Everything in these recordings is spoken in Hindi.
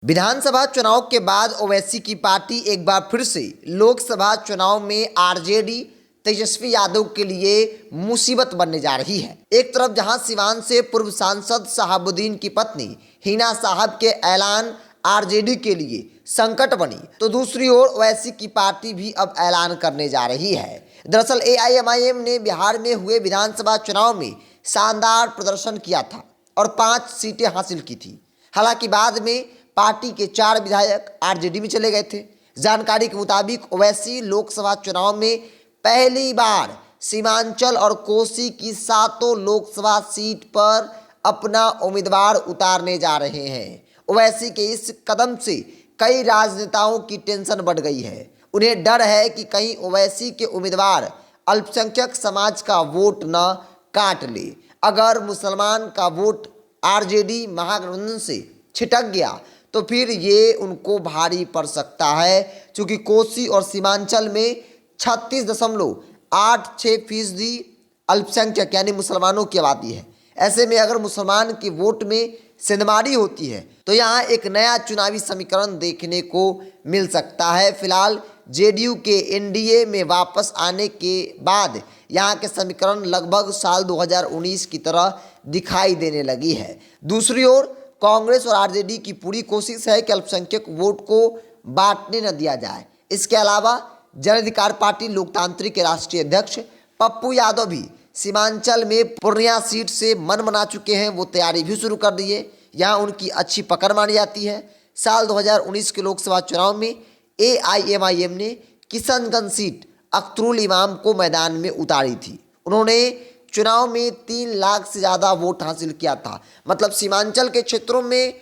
विधानसभा चुनाव के बाद ओवैसी की पार्टी एक बार फिर से लोकसभा चुनाव में आरजेडी तेजस्वी यादव के लिए मुसीबत बनने जा रही है। एक तरफ जहां सिवान से पूर्व सांसद शहाबुद्दीन की पत्नी हिना साहब के ऐलान आरजेडी के लिए संकट बनी, तो दूसरी ओर ओवैसी की पार्टी भी अब ऐलान करने जा रही है। दरअसल एआईएमआईएम ने बिहार में हुए विधानसभा चुनाव में शानदार प्रदर्शन किया था और 5 सीटें हासिल की थी। हालांकि बाद में पार्टी के 4 विधायक आरजेडी में चले गए थे। जानकारी के मुताबिक ओवैसी लोकसभा चुनाव में पहली बार सीमांचल और कोसी की 7 लोकसभा सीट पर अपना उम्मीदवार उतारने जा रहे हैं। ओवैसी के इस कदम से कई राजनेताओं की टेंशन बढ़ गई है। उन्हें डर है कि कहीं ओवैसी के उम्मीदवार अल्पसंख्यक समाज का वोट न काट ले। अगर मुसलमान का वोट आरजेडी महागठबंधन से छिटक गया तो फिर ये उनको भारी पड़ सकता है, क्योंकि कोसी और सीमांचल में 36.86% अल्पसंख्यक यानी मुसलमानों की आबादी है। ऐसे में अगर मुसलमान के वोट में सेंधमारी होती है तो यहाँ एक नया चुनावी समीकरण देखने को मिल सकता है। फिलहाल जेडीयू के एनडीए में वापस आने के बाद यहाँ के समीकरण लगभग साल 2019 की तरह दिखाई देने लगी है। दूसरी ओर कांग्रेस और आरजेडी की पूरी कोशिश है कि अल्पसंख्यक वोट को बांटने न दिया जाए। इसके अलावा जन अधिकार पार्टी लोकतांत्रिक के राष्ट्रीय अध्यक्ष पप्पू यादव भी सीमांचल में पूर्णिया सीट से मन बना चुके हैं। वो तैयारी भी शुरू कर दी है। यहाँ उनकी अच्छी पकड़ मानी जाती है। साल 2019 के लोकसभा चुनाव में एआईएमआईएम ने किशनगंज सीट अख्तरुल इमाम को मैदान में उतारी थी। उन्होंने चुनाव में 3 लाख से ज़्यादा वोट हासिल किया था। मतलब सीमांचल के क्षेत्रों में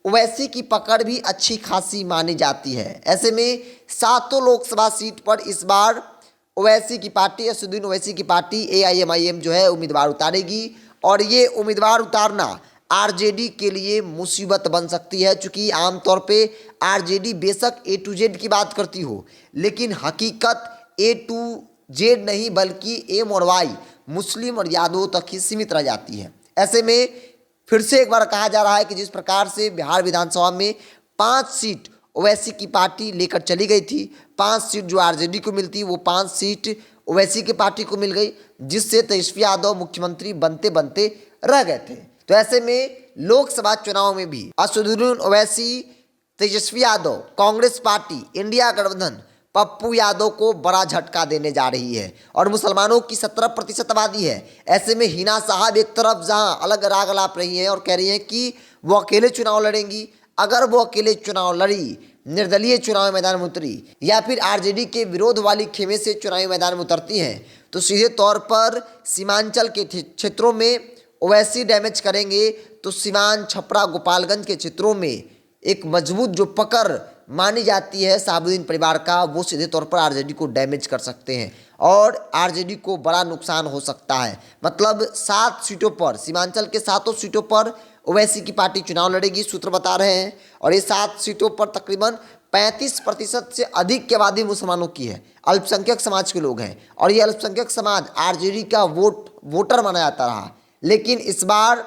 ओवैसी की पकड़ भी अच्छी खासी मानी जाती है। ऐसे में 7 लोकसभा सीट पर इस बार ओवैसी की पार्टी असदुद्दीन ओवैसी की पार्टी एआईएमआईएम जो है उम्मीदवार उतारेगी, और ये उम्मीदवार उतारना आरजेडी के लिए मुसीबत बन सकती है। चूँकि आमतौर पे आरजेडी बेशक ए टू जेड की बात करती हो, लेकिन हकीकत ए टू जेड नहीं बल्कि एम और वाई मुस्लिम और यादवों तक ही सीमित रह जाती है। ऐसे में फिर से एक बार कहा जा रहा है कि जिस प्रकार से बिहार विधानसभा में 5 सीट ओवैसी की पार्टी लेकर चली गई थी, 5 सीट जो आरजेडी को मिलती, वो 5 सीट ओवैसी की पार्टी को मिल गई, जिससे तेजस्वी यादव मुख्यमंत्री बनते बनते रह गए थे। तो ऐसे में लोकसभा चुनाव में भी असदुद्दीन ओवैसी, तेजस्वी यादव, कांग्रेस पार्टी, इंडिया गठबंधन पप्पू यादव को बड़ा झटका देने जा रही है। और मुसलमानों की 17% आबादी है। ऐसे में हिना साहब एक तरफ जहां अलग राग अलाप रही हैं और कह रही हैं कि वो अकेले चुनाव लड़ेंगी। अगर वो अकेले चुनाव लड़ी, निर्दलीय चुनाव मैदान में उतरी, या फिर आरजेडी के विरोध वाली खेमे से चुनावी मैदान में उतरती हैं, तो सीधे तौर पर सीमांचल के क्षेत्रों में ओवैसी डैमेज करेंगे। तो सीवान, छपरा, गोपालगंज के क्षेत्रों में एक मजबूत जो पकड़ मानी जाती है शहाबुद्दीन परिवार का, वो सीधे तौर पर आरजेडी को डैमेज कर सकते हैं और आरजेडी को बड़ा नुकसान हो सकता है। मतलब 7 सीटों पर, सीमांचल के 7 सीटों पर ओवैसी की पार्टी चुनाव लड़ेगी, सूत्र बता रहे हैं। और ये 7 सीटों पर तकरीबन 35% से अधिक की आबादी मुसलमानों की है, अल्पसंख्यक समाज के लोग हैं। और ये अल्पसंख्यक समाज आरजेडी का वोटर माना जाता रहा। लेकिन इस बार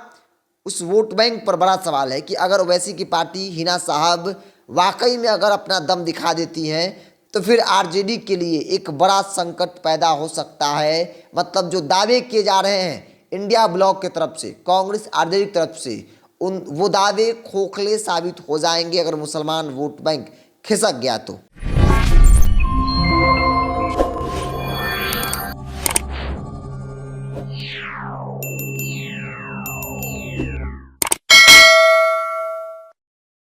उस वोट बैंक पर बड़ा सवाल है कि अगर ओवैसी की पार्टी हिना साहब वाकई में अगर अपना दम दिखा देती हैं, तो फिर आरजेडी के लिए एक बड़ा संकट पैदा हो सकता है। मतलब जो दावे किए जा रहे हैं इंडिया ब्लॉक की तरफ से, कांग्रेस आरजेडी की तरफ से, वो दावे खोखले साबित हो जाएंगे अगर मुसलमान वोट बैंक खिसक गया तो।